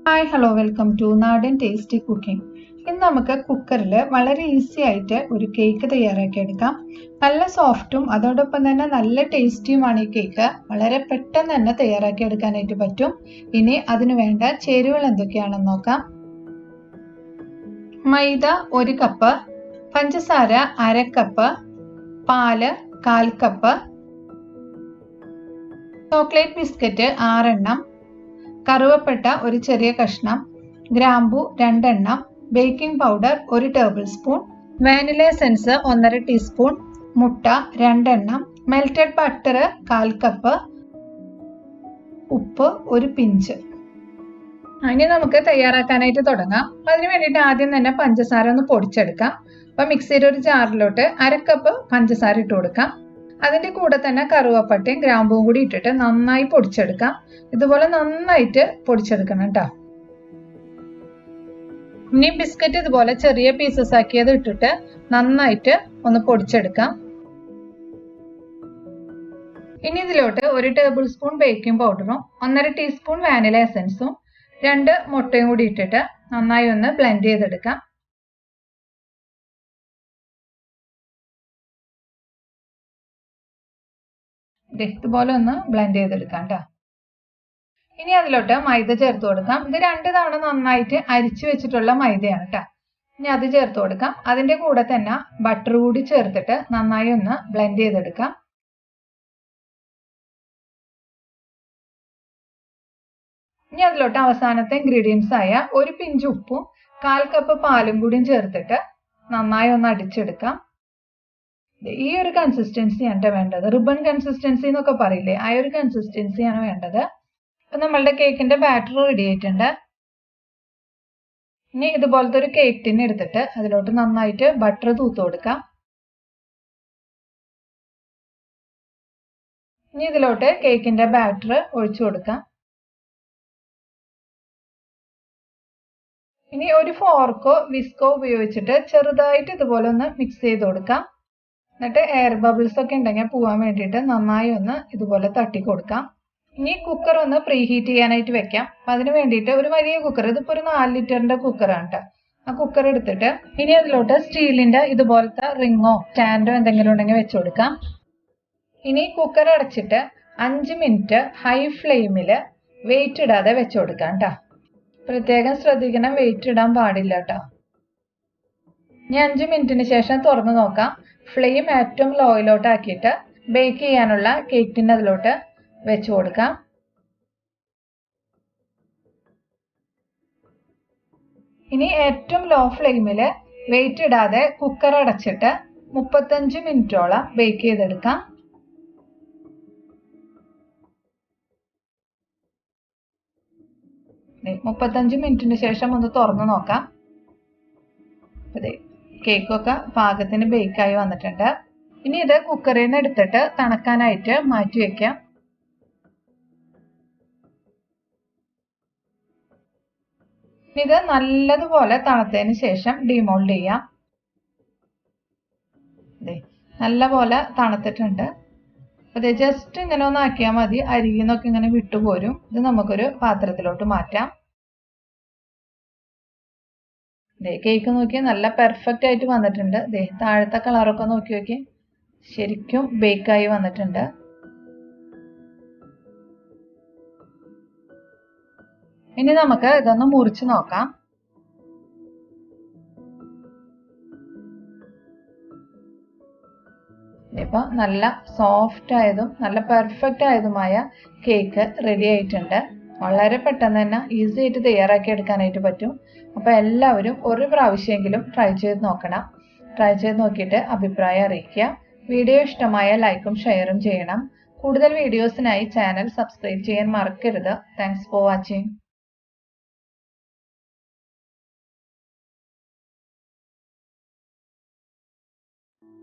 Hi hello welcome to നാടൻ tasty cooking. ഇന്ന് നമുക്ക് കുക്കറിൽ വളരെ ഈസി ആയിട്ട് ഒരു കേക്ക് തയ്യാറാക്കിയെടുക്കാം. നല്ല സോഫ്റ്റും അതോടൊപ്പം തന്നെ നല്ല ടേസ്റ്റിയുമാണ് ഈ കേക്ക്. വളരെ പെട്ടെന്ന് തന്നെ തയ്യാറാക്കിയെടുക്കാനായിട്ട് പറ്റും. ഇനി അതിനു വേണ്ട ചേരുവകൾ എന്തൊക്കെയാണെന്ന് നോക്കാം. മൈദ 1 കപ്പ്, പഞ്ചസാര 1/2 കപ്പ്, പാല് 1/4 കപ്പ്, ചോക്ലേറ്റ് ബിസ്ക്കറ്റ് 6 എണ്ണം, കറുവപ്പട്ട ഒരു ചെറിയ കഷ്ണം, ഗ്രാമ്പു 2 എണ്ണം, baking powder 1 table spoon, vanilla essence 1/2 teaspoon, മുട്ട 2 എണ്ണം, മെൽറ്റഡ് ബട്ടർ 1/4 കപ്പ്, ഉപ്പ് 1 പിഞ്ച്. ഇനി നമുക്ക് തയ്യാറാക്കാനായിട്ട് തുടങ്ങാം. അതിന് വേണ്ടിയിട്ട് ആദ്യം തന്നെ പഞ്ചസാര ഒന്ന് പൊടിച്ചെടുക്കാം. അപ്പൊ മിക്സിയുടെ ഒരു ജാറിലോട്ട് 1/2 കപ്പ് പഞ്ചസാര ഇട്ട് കൊടുക്കാം. അതിന്റെ കൂടെ തന്നെ കറുവപ്പട്ടയും ഗ്രാമ്പും കൂടി ഇട്ടിട്ട് നന്നായി പൊടിച്ചെടുക്കാം. ഇതുപോലെ നന്നായിട്ട് പൊടിച്ചെടുക്കണം കേട്ടോ. ഇനി ബിസ്ക്കറ്റ് ഇതുപോലെ ചെറിയ പീസസ് ആക്കിയത് ഇട്ടിട്ട് നന്നായിട്ട് ഒന്ന് പൊടിച്ചെടുക്കാം. ഇനി ഇതിലോട്ട് 1 ടേബിൾ സ്പൂൺ ബേക്കിംഗ് പൗഡറും 1/2 ടീസ്പൂൺ വാനില എസൻസും 2 മുട്ടയും കൂടി ഇട്ടിട്ട് നന്നായി ഒന്ന് ബ്ലെൻഡ് ചെയ്തെടുക്കാം. ഇതുപോലെ ഒന്ന് ബ്ലെൻഡ് ചെയ്തെടുക്കാം കേട്ടോ. ഇനി അതിലോട്ട് മൈദ ചേർത്ത് കൊടുക്കാം. ഇത് 2 തവണ നന്നായിട്ട് അരിച്ചു വെച്ചിട്ടുള്ള മൈദയാണ് കേട്ടോ. ഇനി അത് ചേർത്ത് കൊടുക്കാം. അതിന്റെ കൂടെ തന്നെ ബട്ടർ കൂടി ചേർത്തിട്ട് നന്നായി ഒന്ന് ബ്ലെൻഡ് ചെയ്തെടുക്കാം. ഇനി അതിലോട്ട് അവസാനത്തെ ഇൻഗ്രീഡിയൻസ് ആയ 1 പിഞ്ച് ഉപ്പും 1/4 കപ്പ് പാലും കൂടിയും ചേർത്തിട്ട് നന്നായി ഒന്ന് അടിച്ചെടുക്കാം. ഈ ഒരു കൺസിസ്റ്റൻസിയാണ് വേണ്ടത്. റിബൺ കൺസിസ്റ്റൻസി എന്നൊക്കെ പറയില്ലേ, ആ ഒരു കൺസിസ്റ്റൻസിയാണ് വേണ്ടത്. അപ്പൊ നമ്മളുടെ കേക്കിന്റെ ബാറ്റർ റെഡി ആയിട്ടുണ്ട്. ഇനി ഇതുപോലത്തെ ഒരു കേക്ക് ടിൻ എടുത്തിട്ട് അതിലോട്ട് നന്നായിട്ട് ബട്ടർ തൂത്ത് കൊടുക്കാം. ഇനി ഇതിലോട്ട് കേക്കിന്റെ ബാറ്റർ ഒഴിച്ചു കൊടുക്കാം. ഇനി ഒരു ഫോർക്കോ വിസ്കോ ഉപയോഗിച്ചിട്ട് ചെറുതായിട്ട് ഇതുപോലെ ഒന്ന് മിക്സ് ചെയ്ത് കൊടുക്കാം. എന്നിട്ട് എയർ ബബിൾസ് ഒക്കെ ഉണ്ടെങ്കിൽ പോകാൻ വേണ്ടിയിട്ട് നന്നായി ഒന്ന് ഇതുപോലെ തട്ടി കൊടുക്കാം. ഇനി കുക്കർ ഒന്ന് പ്രീ ഹീറ്റ് ചെയ്യാനായിട്ട് വെക്കാം. അപ്പൊ അതിന് വേണ്ടിയിട്ട് ഒരു വലിയ കുക്കർ, ഇതിപ്പോ ഒരു 4 ലിറ്ററിന്റെ കുക്കറാണ് കേട്ടോ. ആ കുക്കർ എടുത്തിട്ട് ഇനി അതിലോട്ട് സ്റ്റീലിന്റെ ഇതുപോലത്തെ റിങ്ങോ സ്റ്റാൻഡോ എന്തെങ്കിലും ഉണ്ടെങ്കിൽ വെച്ചു കൊടുക്കാം. ഇനി കുക്കർ അടച്ചിട്ട് 5 മിനിറ്റ് ഹൈ ഫ്ലെയിമിൽ വെയിറ്റ് ഇടാതെ വെച്ചു കൊടുക്കാം കേട്ടോ. പ്രത്യേകം ശ്രദ്ധിക്കണം, വെയിറ്റ് ഇടാൻ പാടില്ല കേട്ടോ. ഇനി 5 മിനിറ്റിന് ശേഷം തുറന്നു നോക്കാം. ഫ്ലെയിം ഏറ്റവും ലോയിലോട്ട് ആക്കിയിട്ട് ബേക്ക് ചെയ്യാനുള്ള കേക്ക് ടിൻ അതിലോട്ട് വെച്ചു കൊടുക്കാം. ഇനി ഏറ്റവും ലോ ഫ്ലെയിമിൽ വെയിറ്റ് ഇടാതെ കുക്കർ അടച്ചിട്ട് 35 മിനിറ്റോളം ബേക്ക് ചെയ്തെടുക്കാം. മുപ്പത്തഞ്ച് മിനിറ്റിന് ശേഷം ഒന്ന് തുറന്നു നോക്കാം. അതെ, കേക്കൊക്കെ പാകത്തിന് ബേക്കായി വന്നിട്ടുണ്ട്. ഇനി ഇത് കുക്കറിൽ നിന്ന് എടുത്തിട്ട് തണുക്കാനായിട്ട് മാറ്റി വെക്കാം. ഇത് നല്ലതുപോലെ തണുത്തതിന് ശേഷം ഡിമോൾഡ് ചെയ്യാം. നല്ലപോലെ തണുത്തിട്ടുണ്ട്. അതെ, ജസ്റ്റ് ഇങ്ങനെ ഒന്ന് ആക്കിയാൽ മതി, അരികിൽ നിന്നൊക്കെ ഇങ്ങനെ വിട്ടുപോരും. ഇത് നമുക്കൊരു പാത്രത്തിലോട്ട് മാറ്റാം. കേക്ക് നോക്കിയാൽ നല്ല പെർഫെക്റ്റ് ആയിട്ട് വന്നിട്ടുണ്ട്. താഴത്തെ കളറൊക്കെ നോക്കി നോക്കി, ശരിക്കും ബേക്കായി വന്നിട്ടുണ്ട്. ഇനി നമുക്ക് ഇതൊന്ന് മുറിച്ച് നോക്കാം. ഇപ്പൊ നല്ല സോഫ്റ്റ് ആയതും നല്ല പെർഫെക്റ്റ് ആയതുമായ കേക്ക് റെഡി ആയിട്ടുണ്ട്. വളരെ പെട്ടെന്ന് തന്നെ ഈസി ആയിട്ട് തയ്യാറാക്കി എടുക്കാനായിട്ട് പറ്റും. അപ്പൊ എല്ലാവരും ഒരു പ്രാവശ്യമെങ്കിലും ട്രൈ ചെയ്ത് നോക്കണം. ട്രൈ ചെയ്ത് നോക്കിയിട്ട് അഭിപ്രായം അറിയിക്കുക. വീഡിയോ ഇഷ്ടമായ ലൈക്കും ഷെയറും ചെയ്യണം. കൂടുതൽ വീഡിയോസിനായി ചാനൽ സബ്സ്ക്രൈബ് ചെയ്യാൻ മറക്കരുത്. Thanks for watching.